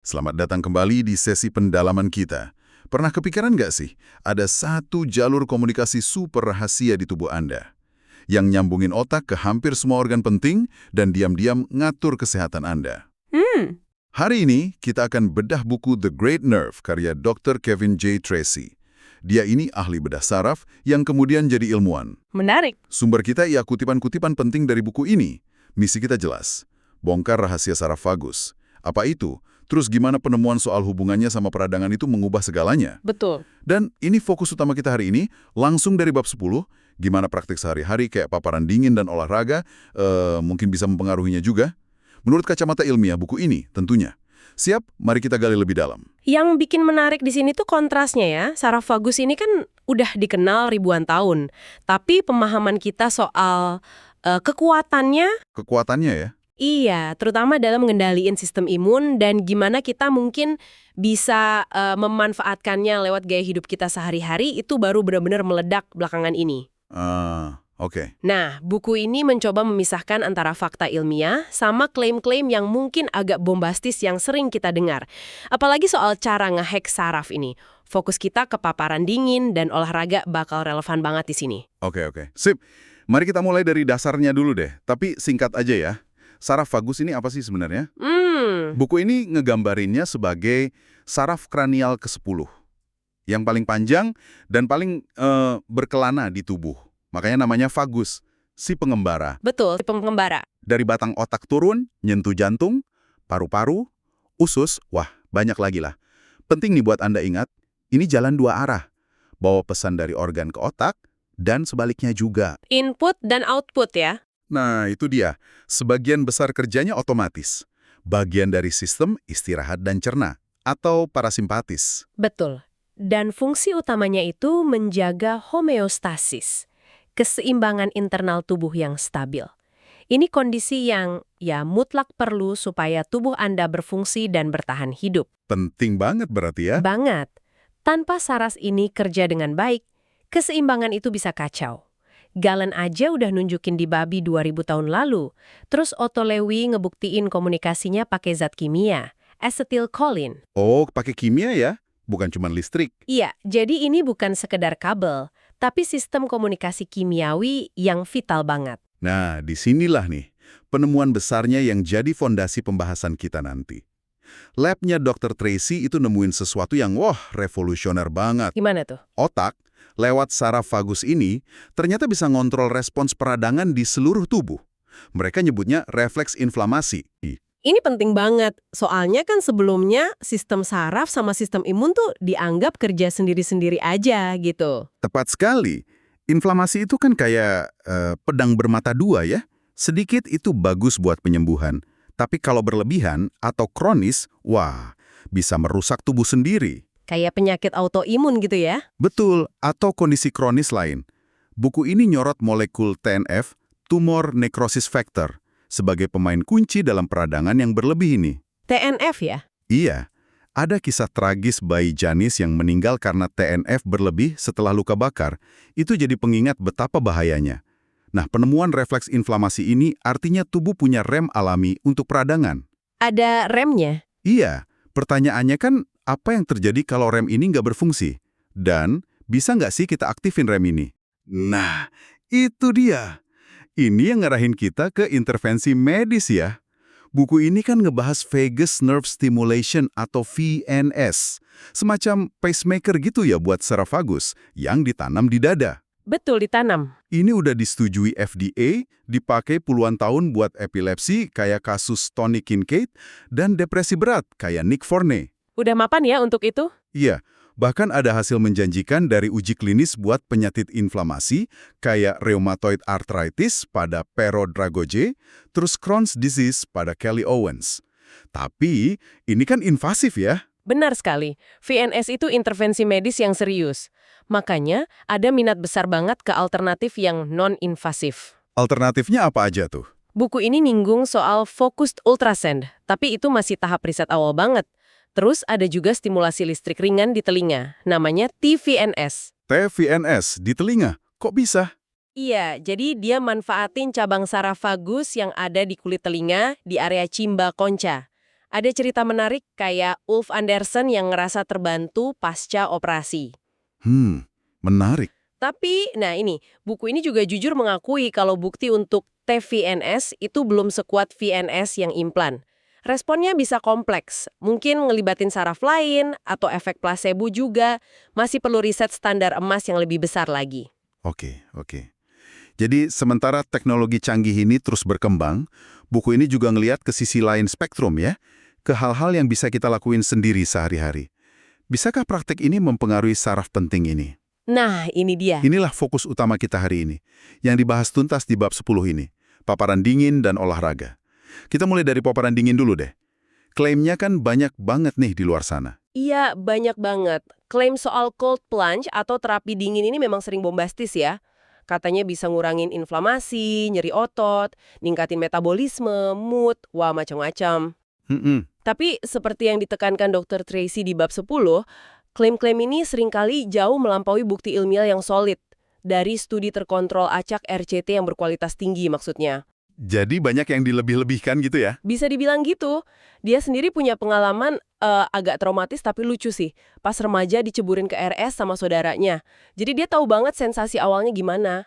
Selamat datang kembali di sesi pendalaman kita. Pernah kepikiran nggak sih, ada satu jalur komunikasi super rahasia di tubuh Anda yang nyambungin otak ke hampir semua organ penting dan diam-diam ngatur kesehatan Anda. Hmm, Hari ini, kita akan bedah buku The Great Nerve karya Dr. Kevin J. Tracy. Dia ini ahli bedah saraf yang kemudian jadi ilmuwan. menarik. Sumber kita ia kutipan-kutipan penting dari buku ini. Misi kita jelas, bongkar rahasia saraf vagus. Apa itu? Terus gimana penemuan soal hubungannya sama peradangan itu mengubah segalanya? Betul. Dan ini fokus utama kita hari ini, langsung dari bab 10, gimana praktik sehari-hari kayak paparan dingin dan olahraga, mungkin bisa mempengaruhinya juga. Menurut kacamata ilmiah buku ini, tentunya. Siap? Mari kita gali lebih dalam. Yang bikin menarik di sini tuh kontrasnya ya. Saraf vagus ini kan udah dikenal ribuan tahun. Tapi pemahaman kita soal kekuatannya, Kekuatannya ya? iya, terutama dalam mengendalikan sistem imun dan gimana kita mungkin bisa memanfaatkannya lewat gaya hidup kita sehari-hari itu baru benar-benar meledak belakangan ini. Oke. Nah, buku ini mencoba memisahkan antara fakta ilmiah sama klaim-klaim yang mungkin agak bombastis yang sering kita dengar. Apalagi soal cara ngehack saraf ini. Fokus kita ke paparan dingin dan olahraga bakal relevan banget di sini. Oke. Sip. Mari kita mulai dari dasarnya dulu deh. Tapi singkat aja ya. Saraf vagus ini apa sih sebenarnya? Buku ini ngegambarinnya sebagai saraf kranial ke-10. Yang paling panjang dan paling berkelana di tubuh. Makanya namanya vagus, si pengembara. Betul, pengembara. Dari batang otak turun, nyentuh jantung, paru-paru, usus, wah banyak lagi lah. Penting nih buat Anda ingat, ini jalan dua arah. Bawa pesan dari organ ke otak, dan sebaliknya juga. Input dan output ya. Nah, itu dia. Sebagian besar kerjanya otomatis. Bagian dari sistem istirahat dan cerna, atau parasimpatis. Betul. Dan fungsi utamanya itu menjaga homeostasis, keseimbangan internal tubuh yang stabil. Ini kondisi yang ya mutlak perlu supaya tubuh Anda berfungsi dan bertahan hidup. Penting banget berarti ya? Banget. Tanpa saras ini kerja dengan baik, keseimbangan itu bisa kacau. Galen aja udah nunjukin di babi 2000 tahun lalu. Terus Otto Lewy ngebuktiin komunikasinya pakai zat kimia, acetylcholine. Oh, pakai kimia ya? Bukan cuma listrik. Iya, jadi ini bukan sekedar kabel, tapi sistem komunikasi kimiawi yang vital banget. Nah, disinilah nih, penemuan besarnya yang jadi fondasi pembahasan kita nanti. Labnya Dr. Tracy itu nemuin sesuatu yang, wah, revolusioner banget. Gimana tuh? Otak, lewat saraf vagus ini, ternyata bisa ngontrol respons peradangan di seluruh tubuh. Mereka nyebutnya refleks inflamasi. Ini penting banget, soalnya kan sebelumnya sistem saraf sama sistem imun tuh dianggap kerja sendiri-sendiri aja gitu. Tepat sekali. Inflamasi itu kan kayak pedang bermata dua ya. Sedikit itu bagus buat penyembuhan. Tapi kalau berlebihan atau kronis, wah, bisa merusak tubuh sendiri. Kayak penyakit autoimun gitu ya. Betul, atau kondisi kronis lain. Buku ini nyorot molekul TNF, tumor necrosis factor, sebagai pemain kunci dalam peradangan yang berlebih ini. TNF ya? Iya, ada kisah tragis bayi Janis yang meninggal karena TNF berlebih setelah luka bakar. Itu jadi pengingat betapa bahayanya. Nah, penemuan refleks inflamasi ini artinya tubuh punya rem alami untuk peradangan. Ada remnya? Iya, pertanyaannya kan apa yang terjadi kalau rem ini nggak berfungsi? Dan bisa nggak sih kita aktifin rem ini? Nah, itu dia. Ini yang ngarahin kita ke intervensi medis ya. Buku ini kan ngebahas vagus nerve stimulation atau VNS. Semacam pacemaker gitu ya buat saraf vagus yang ditanam di dada. Betul, ditanam. Ini udah disetujui FDA, dipakai puluhan tahun buat epilepsi kayak kasus Tony Kincaid dan depresi berat kayak Nick Forney. Udah mapan ya untuk itu? Iya, bahkan ada hasil menjanjikan dari uji klinis buat penyakit inflamasi kayak rheumatoid arthritis pada Pero Dragoje, terus Crohn's disease pada Kelly Owens. Tapi ini kan invasif ya. Benar sekali. VNS itu intervensi medis yang serius. Makanya ada minat besar banget ke alternatif yang non-invasif. Alternatifnya apa aja tuh? Buku ini nyinggung soal focused ultrasound, tapi itu masih tahap riset awal banget. Terus ada juga stimulasi listrik ringan di telinga, namanya TVNS. TVNS di telinga, kok bisa? Iya, jadi dia manfaatin cabang saraf vagus yang ada di kulit telinga di area cimba concha. Ada cerita menarik kayak Ulf Anderson yang ngerasa terbantu pasca operasi. Menarik. Tapi, nah ini, buku ini juga jujur mengakui kalau bukti untuk TVNS itu belum sekuat VNS yang implan. Responnya bisa kompleks, mungkin ngelibatin saraf lain atau efek placebo juga, masih perlu riset standar emas yang lebih besar lagi. Oke. Jadi sementara teknologi canggih ini terus berkembang, buku ini juga ngelihat ke sisi lain spektrum ya, ke hal-hal yang bisa kita lakuin sendiri sehari-hari. Bisakah praktek ini mempengaruhi saraf penting ini? Nah, ini dia. Inilah fokus utama kita hari ini, yang dibahas tuntas di bab 10 ini, paparan dingin dan olahraga. Kita mulai dari paparan dingin dulu deh. Klaimnya kan banyak banget nih di luar sana. Iya, banyak banget. Klaim soal cold plunge atau terapi dingin ini memang sering bombastis ya. Katanya bisa ngurangin inflamasi, nyeri otot, ningkatin metabolisme, mood, wah macam-macam. Tapi seperti yang ditekankan Dr. Tracy di bab 10, klaim-klaim ini seringkali jauh melampaui bukti ilmiah yang solid. Dari studi terkontrol acak RCT yang berkualitas tinggi maksudnya. Jadi banyak yang dilebih-lebihkan gitu ya? Bisa dibilang gitu. Dia sendiri punya pengalaman agak traumatis tapi lucu sih. Pas remaja diceburin ke RS sama saudaranya. Jadi dia tahu banget sensasi awalnya gimana.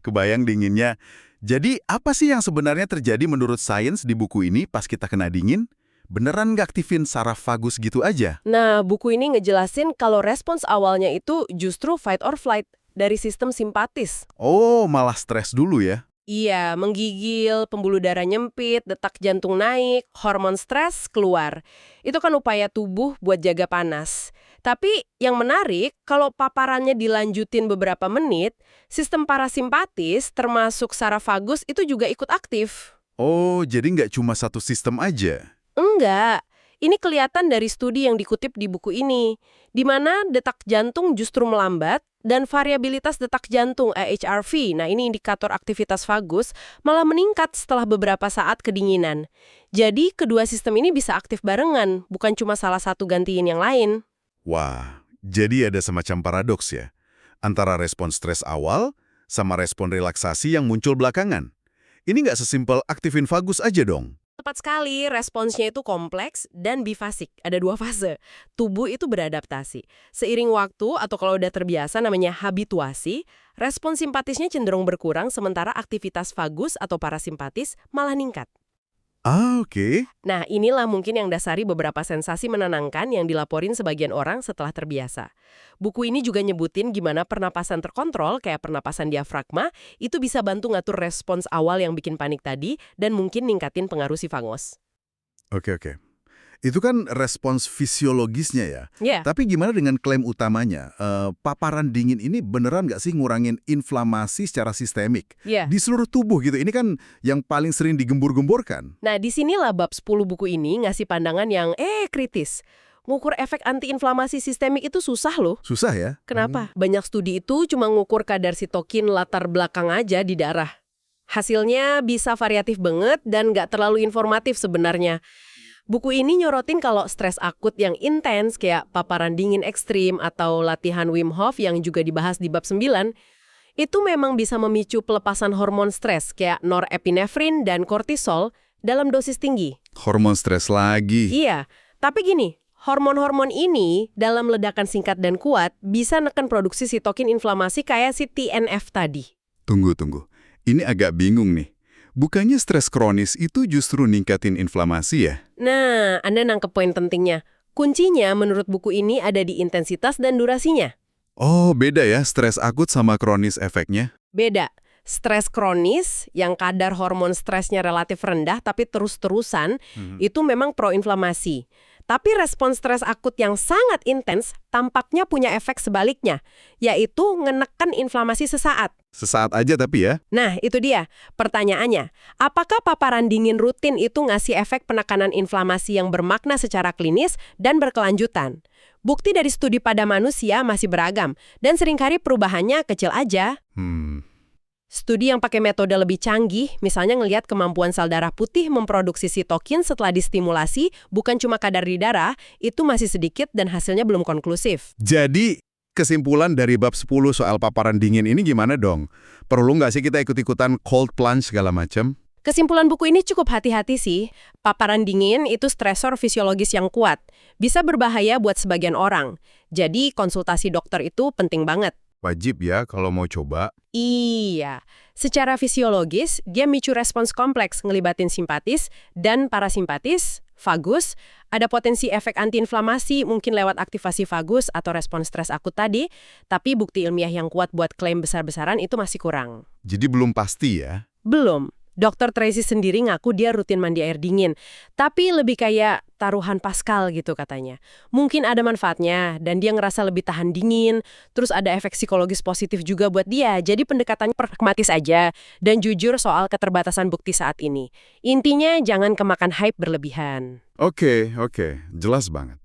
Kebayang dinginnya. Jadi apa sih yang sebenarnya terjadi menurut sains di buku ini pas kita kena dingin? Beneran nggak aktifin saraf vagus gitu aja? Nah, buku ini ngejelasin kalau respons awalnya itu justru fight or flight dari sistem simpatis. Oh, malah stres dulu ya? Iya, menggigil, pembuluh darah nyempit, detak jantung naik, hormon stres keluar. Itu kan upaya tubuh buat jaga panas. Tapi yang menarik, kalau paparannya dilanjutin beberapa menit, sistem parasimpatis termasuk saraf vagus itu juga ikut aktif. Oh, jadi nggak cuma satu sistem aja? Enggak. Ini kelihatan dari studi yang dikutip di buku ini, di mana detak jantung justru melambat dan variabilitas detak jantung AHRV, nah ini indikator aktivitas vagus, malah meningkat setelah beberapa saat kedinginan. Jadi kedua sistem ini bisa aktif barengan, bukan cuma salah satu gantiin yang lain. Wah, jadi ada semacam paradoks ya? Antara respon stres awal sama respon relaksasi yang muncul belakangan. Ini nggak sesimpel aktifin vagus aja dong? Tepat sekali, responsnya itu kompleks dan bifasik. Ada 2 fase. Tubuh itu beradaptasi. Seiring waktu atau kalau udah terbiasa namanya habituasi, respons simpatisnya cenderung berkurang sementara aktivitas vagus atau parasimpatis malah ningkat. Ah, oke. Nah, inilah mungkin yang dasari beberapa sensasi menenangkan yang dilaporin sebagian orang setelah terbiasa. Buku ini juga nyebutin gimana pernapasan terkontrol, kayak pernapasan diafragma, itu bisa bantu ngatur respons awal yang bikin panik tadi dan mungkin ningkatin pengaruh si vagus. Oke. Itu kan respons fisiologisnya ya. Ya, Tapi gimana dengan klaim utamanya? Paparan dingin ini beneran nggak sih ngurangin inflamasi secara sistemik? ya. Di seluruh tubuh gitu, ini kan yang paling sering digembur-gemburkan. Nah, disinilah bab 10 buku ini ngasih pandangan yang kritis. Ngukur efek antiinflamasi sistemik itu susah loh. Susah ya? Kenapa? Banyak studi itu cuma ngukur kadar sitokin latar belakang aja di darah. Hasilnya bisa variatif banget dan nggak terlalu informatif sebenarnya. Buku ini nyorotin kalau stres akut yang intens kayak paparan dingin ekstrim atau latihan Wim Hof yang juga dibahas di bab 9, itu memang bisa memicu pelepasan hormon stres kayak norepinefrin dan kortisol dalam dosis tinggi. Hormon stres lagi. Iya, tapi gini, hormon-hormon ini dalam ledakan singkat dan kuat bisa neken produksi sitokin inflamasi kayak si TNF tadi. Tunggu. Ini agak bingung nih. Bukannya stres kronis itu justru ningkatin inflamasi ya? Nah, Anda nangkep poin pentingnya. Kuncinya menurut buku ini ada di intensitas dan durasinya. Oh, beda ya stres akut sama kronis efeknya? Beda. Stres kronis yang kadar hormon stresnya relatif rendah tapi terus-terusan itu memang proinflamasi. Tapi respon stres akut yang sangat intens tampaknya punya efek sebaliknya, yaitu ngenekan inflamasi sesaat. Sesaat aja tapi ya? Nah, itu dia. Pertanyaannya, apakah paparan dingin rutin itu ngasih efek penekanan inflamasi yang bermakna secara klinis dan berkelanjutan? Bukti dari studi pada manusia masih beragam, dan seringkali perubahannya kecil aja. Studi yang pakai metode lebih canggih, misalnya ngelihat kemampuan sel darah putih memproduksi sitokin setelah distimulasi, bukan cuma kadar di darah, itu masih sedikit dan hasilnya belum konklusif. Jadi, kesimpulan dari bab 10 soal paparan dingin ini gimana dong? Perlu nggak sih kita ikut-ikutan cold plunge segala macam? Kesimpulan buku ini cukup hati-hati sih. Paparan dingin itu stresor fisiologis yang kuat. Bisa berbahaya buat sebagian orang. Jadi konsultasi dokter itu penting banget. Wajib ya kalau mau coba. Iya. Secara fisiologis, dia micu respons kompleks ngelibatin simpatis dan parasimpatis, vagus. Ada potensi efek antiinflamasi mungkin lewat aktivasi vagus atau respons stres akut tadi, tapi bukti ilmiah yang kuat buat klaim besar-besaran itu masih kurang. Jadi belum pasti ya. Belum. Dr. Tracy sendiri ngaku dia rutin mandi air dingin, tapi lebih kayak taruhan Pascal gitu katanya. Mungkin ada manfaatnya, dan dia ngerasa lebih tahan dingin, terus ada efek psikologis positif juga buat dia, jadi pendekatannya pragmatis aja, dan jujur soal keterbatasan bukti saat ini. Intinya jangan kemakan hype berlebihan. Oke, jelas banget.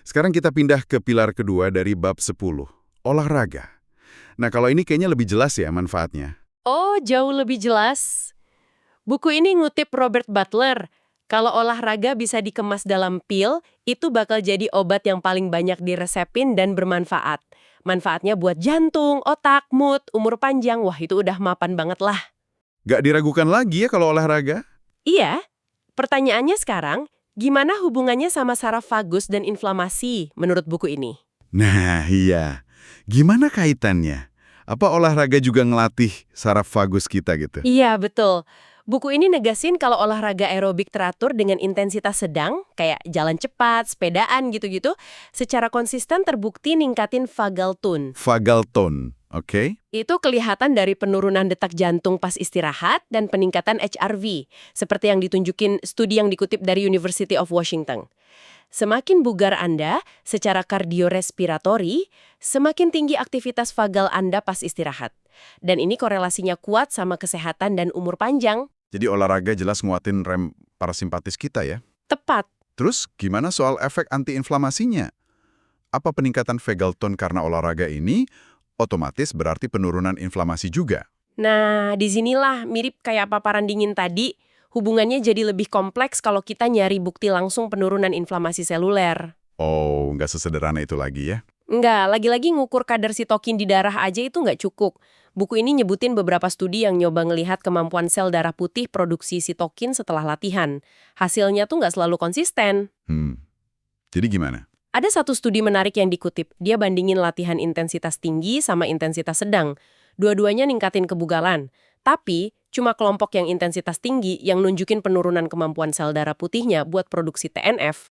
Sekarang kita pindah ke pilar kedua dari bab 10, olahraga. Nah kalau ini kayaknya lebih jelas ya manfaatnya. Oh, jauh lebih jelas. Buku ini ngutip Robert Butler. Kalau olahraga bisa dikemas dalam pil, itu bakal jadi obat yang paling banyak diresepin dan bermanfaat. Manfaatnya buat jantung, otak, mood, umur panjang, wah itu udah mapan banget lah. Gak diragukan lagi ya kalau olahraga? Iya, pertanyaannya sekarang, gimana hubungannya sama saraf vagus dan inflamasi menurut buku ini? Nah iya, gimana kaitannya? Apa olahraga juga ngelatih saraf vagus kita gitu? Iya, betul. Buku ini negasin kalau olahraga aerobik teratur dengan intensitas sedang, kayak jalan cepat, sepedaan gitu-gitu, secara konsisten terbukti ningkatin vagal tone. Vagal tone, oke? Itu kelihatan dari penurunan detak jantung pas istirahat dan peningkatan HRV, seperti yang ditunjukin studi yang dikutip dari University of Washington. Semakin bugar Anda secara kardiorespiratori, semakin tinggi aktivitas vagal Anda pas istirahat. Dan ini korelasinya kuat sama kesehatan dan umur panjang. Jadi olahraga jelas nguatin rem parasimpatis kita ya. Tepat. Terus gimana soal efek antiinflamasinya? Apa peningkatan vagal tone karena olahraga ini otomatis berarti penurunan inflamasi juga? Nah, disinilah mirip kayak paparan dingin tadi, hubungannya jadi lebih kompleks kalau kita nyari bukti langsung penurunan inflamasi seluler. Oh, nggak sesederhana itu lagi ya? Enggak, lagi-lagi ngukur kadar sitokin di darah aja itu nggak cukup. Buku ini nyebutin beberapa studi yang nyoba ngelihat kemampuan sel darah putih produksi sitokin setelah latihan. Hasilnya tuh nggak selalu konsisten. Jadi gimana? Ada satu studi menarik yang dikutip. Dia bandingin latihan intensitas tinggi sama intensitas sedang. Dua-duanya ningkatin kebugaran. Tapi, cuma kelompok yang intensitas tinggi yang nunjukin penurunan kemampuan sel darah putihnya buat produksi TNF.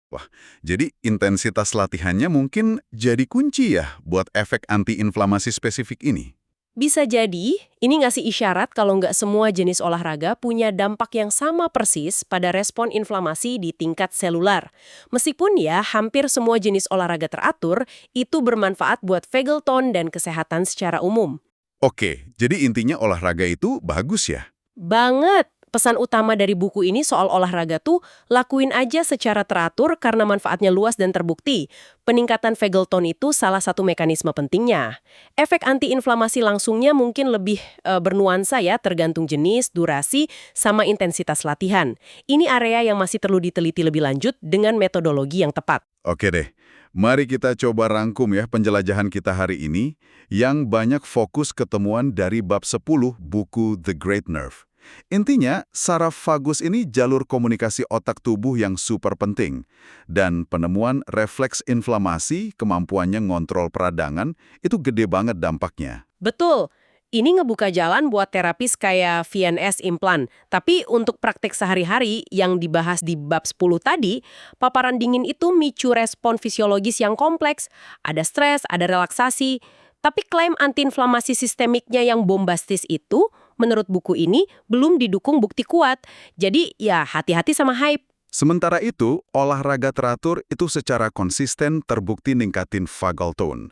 Jadi intensitas latihannya mungkin jadi kunci ya buat efek antiinflamasi spesifik ini? Bisa jadi, ini ngasih isyarat kalau nggak semua jenis olahraga punya dampak yang sama persis pada respon inflamasi di tingkat selular. Meskipun ya, hampir semua jenis olahraga teratur itu bermanfaat buat vagal tone dan kesehatan secara umum. Oke, jadi intinya olahraga itu bagus ya? Banget! Pesan utama dari buku ini soal olahraga tuh, lakuin aja secara teratur karena manfaatnya luas dan terbukti. Peningkatan vagal tone itu salah satu mekanisme pentingnya. Efek antiinflamasi langsungnya mungkin lebih bernuansa ya, tergantung jenis, durasi, sama intensitas latihan. Ini area yang masih perlu diteliti lebih lanjut dengan metodologi yang tepat. Oke deh, mari kita coba rangkum ya penjelajahan kita hari ini yang banyak fokus ketemuan dari bab 10 buku The Great Nerve. Intinya, saraf vagus ini jalur komunikasi otak tubuh yang super penting. Dan penemuan refleks inflamasi, kemampuannya ngontrol peradangan, itu gede banget dampaknya. Betul. Ini ngebuka jalan buat terapis kayak VNS implan. Tapi untuk praktek sehari-hari yang dibahas di bab 10 tadi, paparan dingin itu micu respon fisiologis yang kompleks. Ada stres, ada relaksasi. Tapi klaim antiinflamasi sistemiknya yang bombastis itu, menurut buku ini, belum didukung bukti kuat. Jadi ya hati-hati sama hype. Sementara itu, olahraga teratur itu secara konsisten terbukti ningkatin vagal tone.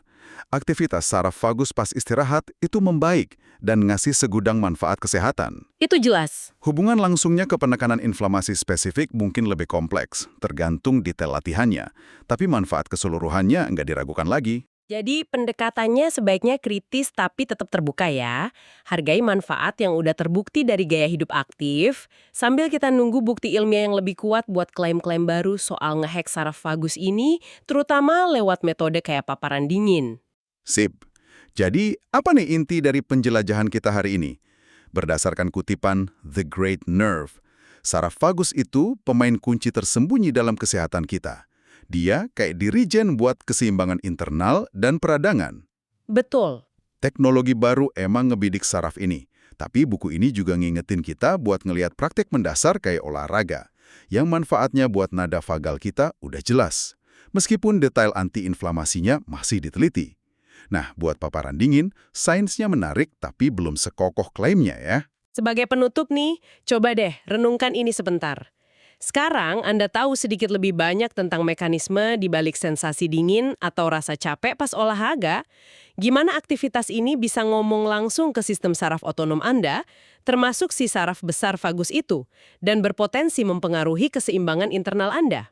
Aktivitas saraf vagus pas istirahat itu membaik dan ngasih segudang manfaat kesehatan. Itu jelas. Hubungan langsungnya ke penekanan inflamasi spesifik mungkin lebih kompleks, tergantung detail latihannya. Tapi manfaat keseluruhannya nggak diragukan lagi. Jadi pendekatannya sebaiknya kritis tapi tetap terbuka ya. Hargai manfaat yang udah terbukti dari gaya hidup aktif, sambil kita nunggu bukti ilmiah yang lebih kuat buat klaim-klaim baru soal ngehack saraf vagus ini, terutama lewat metode kayak paparan dingin. Sip. Jadi, apa nih inti dari penjelajahan kita hari ini? Berdasarkan kutipan The Great Nerve, saraf vagus itu pemain kunci tersembunyi dalam kesehatan kita. Dia kayak dirijen buat keseimbangan internal dan peradangan. Betul. Teknologi baru emang ngebidik saraf ini, tapi buku ini juga ngingetin kita buat ngelihat praktek mendasar kayak olahraga, yang manfaatnya buat nada vagal kita udah jelas, meskipun detail antiinflamasinya masih diteliti. Nah, buat paparan dingin, sainsnya menarik tapi belum sekokoh klaimnya ya. Sebagai penutup nih, coba deh renungkan ini sebentar. Sekarang Anda tahu sedikit lebih banyak tentang mekanisme di balik sensasi dingin atau rasa capek pas olahraga. Gimana aktivitas ini bisa ngomong langsung ke sistem saraf otonom Anda, termasuk si saraf besar vagus itu, dan berpotensi mempengaruhi keseimbangan internal Anda.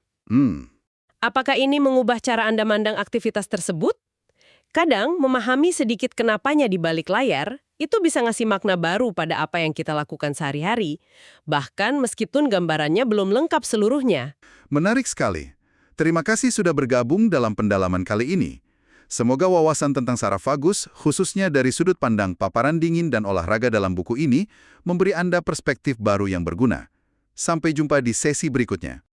Apakah ini mengubah cara Anda mandang aktivitas tersebut? Kadang, memahami sedikit kenapanya di balik layar, itu bisa ngasih makna baru pada apa yang kita lakukan sehari-hari, bahkan meskipun gambarannya belum lengkap seluruhnya. Menarik sekali. Terima kasih sudah bergabung dalam pendalaman kali ini. Semoga wawasan tentang saraf vagus, khususnya dari sudut pandang paparan dingin dan olahraga dalam buku ini, memberi Anda perspektif baru yang berguna. Sampai jumpa di sesi berikutnya.